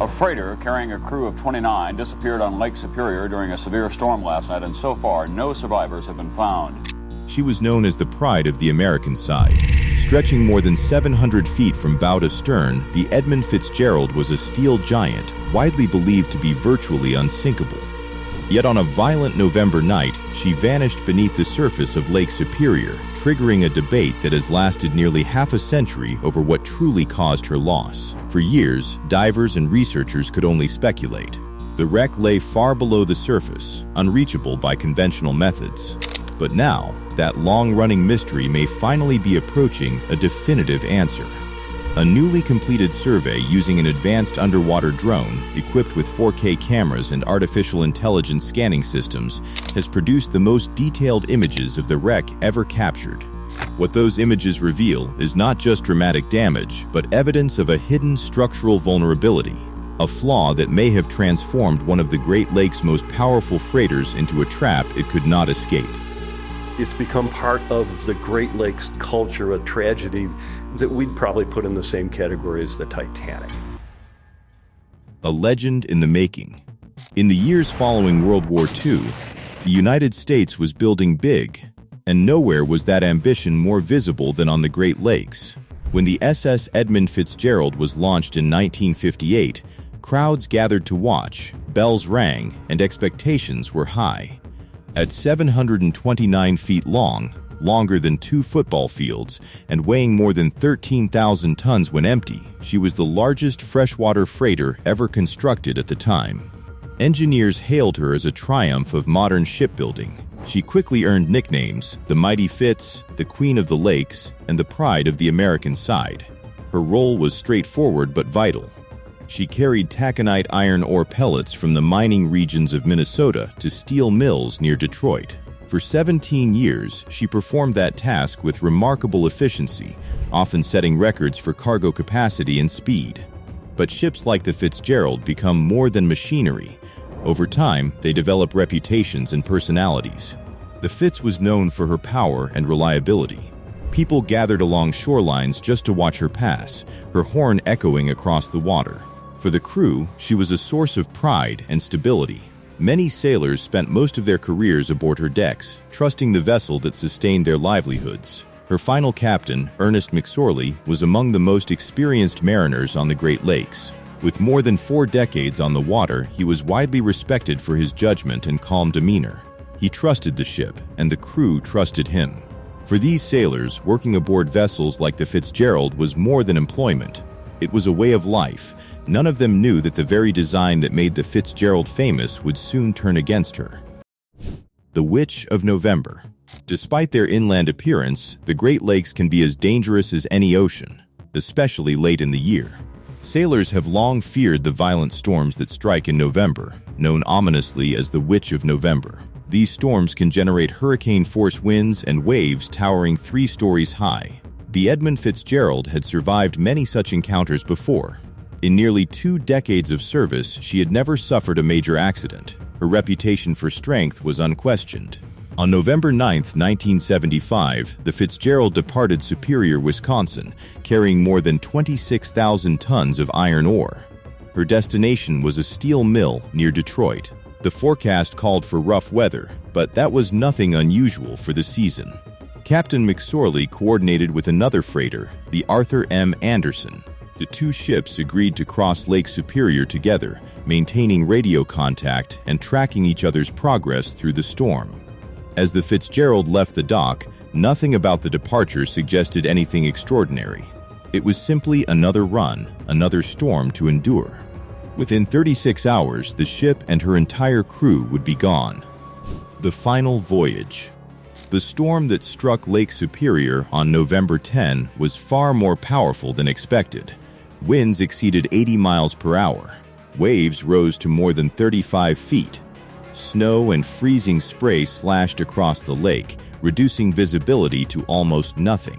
A freighter carrying a crew of 29 disappeared on Lake Superior during a severe storm last night, and so far, no survivors have been found. She was known as the pride of the American side. Stretching more than 700 feet from bow to stern, the Edmund Fitzgerald was a steel giant, widely believed to be virtually unsinkable. Yet on a violent November night, she vanished beneath the surface of Lake Superior, triggering a debate that has lasted nearly half a century over what truly caused her loss. For years, divers and researchers could only speculate. The wreck lay far below the surface, unreachable by conventional methods. But now, that long-running mystery may finally be approaching a definitive answer. A newly completed survey using an advanced underwater drone, equipped with 4K cameras and artificial intelligence scanning systems, has produced the most detailed images of the wreck ever captured. What those images reveal is not just dramatic damage, but evidence of a hidden structural vulnerability, a flaw that may have transformed one of the Great Lakes' most powerful freighters into a trap it could not escape. It's become part of the Great Lakes culture, a tragedy that we'd probably put in the same category as the Titanic. A legend in the making. In the years following World War II, the United States was building big, and nowhere was that ambition more visible than on the Great Lakes. When the SS Edmund Fitzgerald was launched in 1958, crowds gathered to watch, bells rang, and expectations were high. At 729 feet long, longer than 2 football fields, and weighing more than 13,000 tons when empty, she was the largest freshwater freighter ever constructed at the time. Engineers hailed her as a triumph of modern shipbuilding. She quickly earned nicknames: the Mighty Fitz, the Queen of the Lakes, and the Pride of the American Side. Her role was straightforward but vital. She carried taconite iron ore pellets from the mining regions of Minnesota to steel mills near Detroit. For 17 years, she performed that task with remarkable efficiency, often setting records for cargo capacity and speed. But ships like the Fitzgerald become more than machinery. Over time, they develop reputations and personalities. The Fitz was known for her power and reliability. People gathered along shorelines just to watch her pass, her horn echoing across the water. For the crew, she was a source of pride and stability. Many sailors spent most of their careers aboard her decks, trusting the vessel that sustained their livelihoods. Her final captain, Ernest McSorley, was among the most experienced mariners on the Great Lakes. With more than 4 decades on the water, he was widely respected for his judgment and calm demeanor. He trusted the ship, and the crew trusted him. For these sailors, working aboard vessels like the Fitzgerald was more than employment. It was a way of life. None of them knew that the very design that made the Fitzgerald famous would soon turn against her. The Witch of November. Despite their inland appearance, the Great Lakes can be as dangerous as any ocean, especially late in the year. Sailors have long feared the violent storms that strike in November, known ominously as the Witch of November. These storms can generate hurricane-force winds and waves towering 3 stories high. The Edmund Fitzgerald had survived many such encounters before. In nearly 2 decades of service, she had never suffered a major accident. Her reputation for strength was unquestioned. On November 9, 1975, the Fitzgerald departed Superior, Wisconsin, carrying more than 26,000 tons of iron ore. Her destination was a steel mill near Detroit. The forecast called for rough weather, but that was nothing unusual for the season. Captain McSorley coordinated with another freighter, the Arthur M. Anderson. The 2 ships agreed to cross Lake Superior together, maintaining radio contact and tracking each other's progress through the storm. As the Fitzgerald left the dock, nothing about the departure suggested anything extraordinary. It was simply another run, another storm to endure. Within 36 hours, the ship and her entire crew would be gone. The final voyage. The storm that struck Lake Superior on November 10 was far more powerful than expected. Winds exceeded 80 miles per hour. Waves rose to more than 35 feet. Snow and freezing spray slashed across the lake, reducing visibility to almost nothing.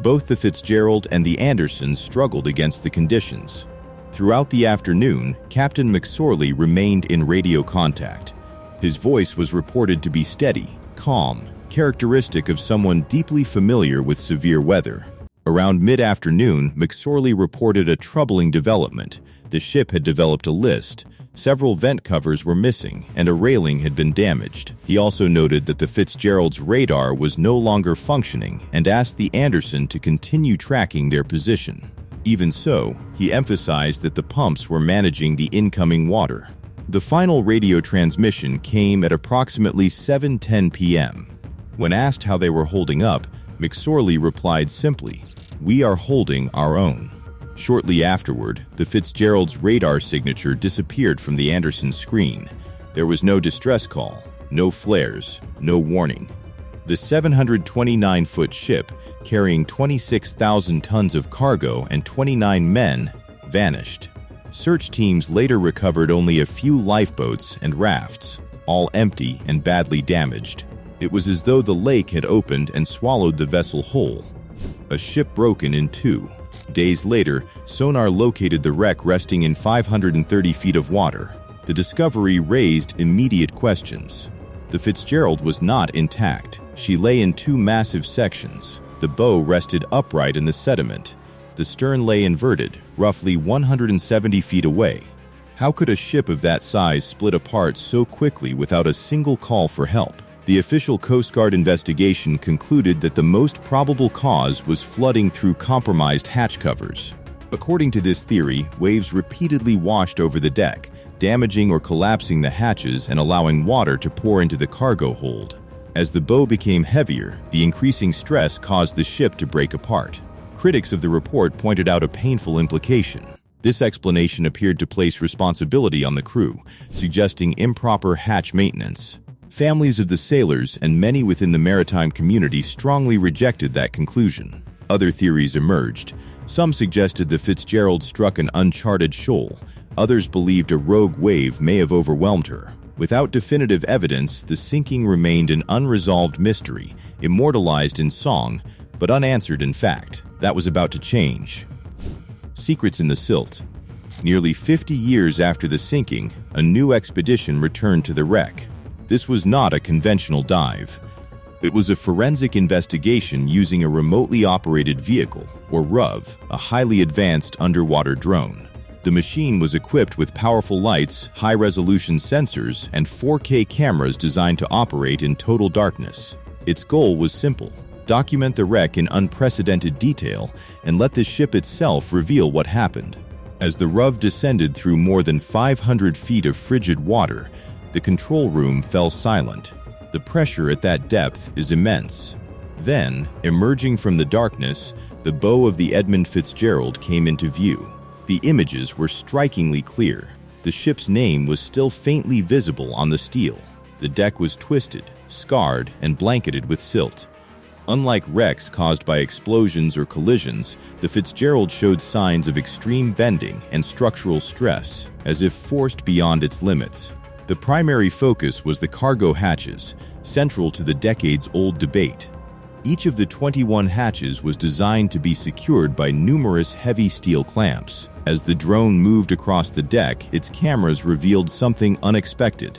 Both the Fitzgerald and the Anderson struggled against the conditions. Throughout the afternoon, Captain McSorley remained in radio contact. His voice was reported to be steady, calm, characteristic of someone deeply familiar with severe weather. Around mid-afternoon, McSorley reported a troubling development. The ship had developed a list. Several vent covers were missing, and a railing had been damaged. He also noted that the Fitzgerald's radar was no longer functioning and asked the Anderson to continue tracking their position. Even so, he emphasized that the pumps were managing the incoming water. The final radio transmission came at approximately 7:10 p.m. When asked how they were holding up, McSorley replied simply, "We are holding our own." Shortly afterward, the Fitzgerald's radar signature disappeared from the Anderson screen. There was no distress call, no flares, no warning. The 729-foot ship, carrying 26,000 tons of cargo and 29 men, vanished. Search teams later recovered only a few lifeboats and rafts, all empty and badly damaged. It was as though the lake had opened and swallowed the vessel whole. A ship broken in two. Days later, sonar located the wreck resting in 530 feet of water. The discovery raised immediate questions. The Fitzgerald was not intact. She lay in two massive sections. The bow rested upright in the sediment. The stern lay inverted, roughly 170 feet away. How could a ship of that size split apart so quickly without a single call for help? The official Coast Guard investigation concluded that the most probable cause was flooding through compromised hatch covers. According to this theory, waves repeatedly washed over the deck, damaging or collapsing the hatches and allowing water to pour into the cargo hold. As the bow became heavier, the increasing stress caused the ship to break apart. Critics of the report pointed out a painful implication. This explanation appeared to place responsibility on the crew, suggesting improper hatch maintenance. Families of the sailors and many within the maritime community strongly rejected that conclusion. Other theories emerged. Some suggested the Fitzgerald struck an uncharted shoal. Others believed a rogue wave may have overwhelmed her. Without definitive evidence, the sinking remained an unresolved mystery, immortalized in song, but unanswered in fact. That was about to change. Secrets in the Silt. Nearly 50 years after the sinking, a new expedition returned to the wreck. This was not a conventional dive. It was a forensic investigation using a remotely operated vehicle, or ROV, a highly advanced underwater drone. The machine was equipped with powerful lights, high-resolution sensors, and 4K cameras designed to operate in total darkness. Its goal was simple: document the wreck in unprecedented detail and let the ship itself reveal what happened. As the ROV descended through more than 500 feet of frigid water, the control room fell silent. The pressure at that depth is immense. Then, emerging from the darkness, the bow of the Edmund Fitzgerald came into view. The images were strikingly clear. The ship's name was still faintly visible on the steel. The deck was twisted, scarred, and blanketed with silt. Unlike wrecks caused by explosions or collisions, the Fitzgerald showed signs of extreme bending and structural stress, as if forced beyond its limits. The primary focus was the cargo hatches, central to the decades-old debate. Each of the 21 hatches was designed to be secured by numerous heavy steel clamps. As the drone moved across the deck, its cameras revealed something unexpected.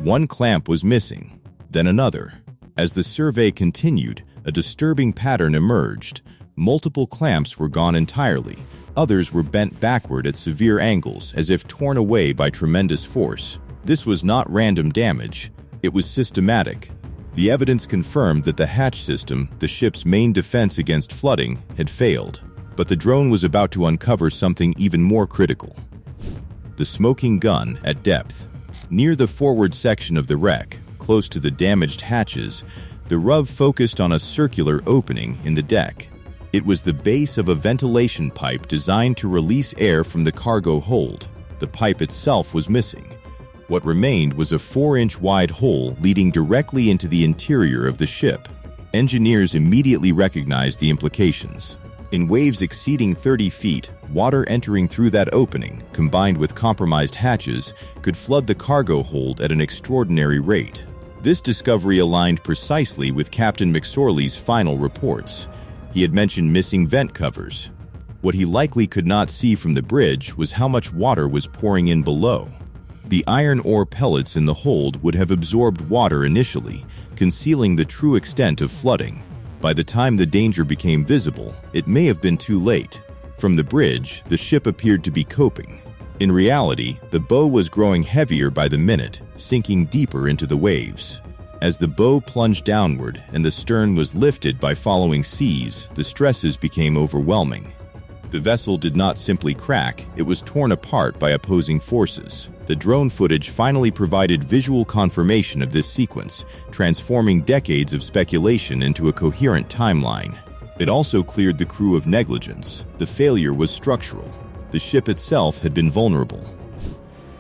One clamp was missing, then another. As the survey continued, a disturbing pattern emerged. Multiple clamps were gone entirely. Others were bent backward at severe angles, as if torn away by tremendous force. This was not random damage. It was systematic. The evidence confirmed that the hatch system, the ship's main defense against flooding, had failed. But the drone was about to uncover something even more critical. The smoking gun at depth. Near the forward section of the wreck, close to the damaged hatches, the ROV focused on a circular opening in the deck. It was the base of a ventilation pipe designed to release air from the cargo hold. The pipe itself was missing. What remained was a 4-inch wide hole leading directly into the interior of the ship. Engineers immediately recognized the implications. In waves exceeding 30 feet, water entering through that opening, combined with compromised hatches, could flood the cargo hold at an extraordinary rate. This discovery aligned precisely with Captain McSorley's final reports. He had mentioned missing vent covers. What he likely could not see from the bridge was how much water was pouring in below. The iron ore pellets in the hold would have absorbed water initially, concealing the true extent of flooding. By the time the danger became visible, it may have been too late. From the bridge, the ship appeared to be coping. In reality, the bow was growing heavier by the minute, sinking deeper into the waves. As the bow plunged downward and the stern was lifted by following seas, the stresses became overwhelming. The vessel did not simply crack, it was torn apart by opposing forces. The drone footage finally provided visual confirmation of this sequence, transforming decades of speculation into a coherent timeline. It also cleared the crew of negligence. The failure was structural. The ship itself had been vulnerable.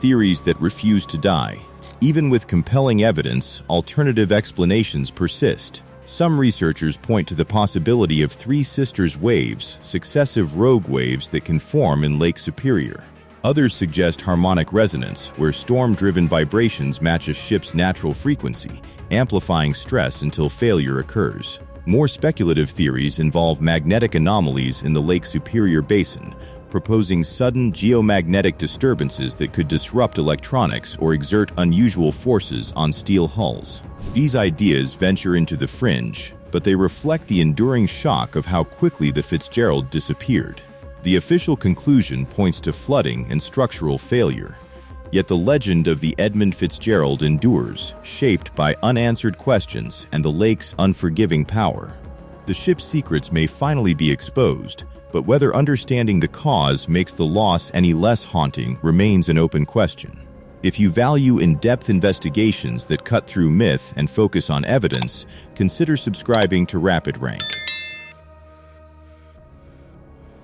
Theories that refused to die. Even with compelling evidence, alternative explanations persist. Some researchers point to the possibility of three sisters waves, successive rogue waves that can form in Lake Superior. Others suggest harmonic resonance, where storm-driven vibrations match a ship's natural frequency, amplifying stress until failure occurs. More speculative theories involve magnetic anomalies in the Lake Superior basin, proposing sudden geomagnetic disturbances that could disrupt electronics or exert unusual forces on steel hulls. These ideas venture into the fringe, but they reflect the enduring shock of how quickly the Fitzgerald disappeared. The official conclusion points to flooding and structural failure. Yet the legend of the Edmund Fitzgerald endures, shaped by unanswered questions and the lake's unforgiving power. The ship's secrets may finally be exposed, but whether understanding the cause makes the loss any less haunting remains an open question. If you value in-depth investigations that cut through myth and focus on evidence, consider subscribing to Rapid Rank.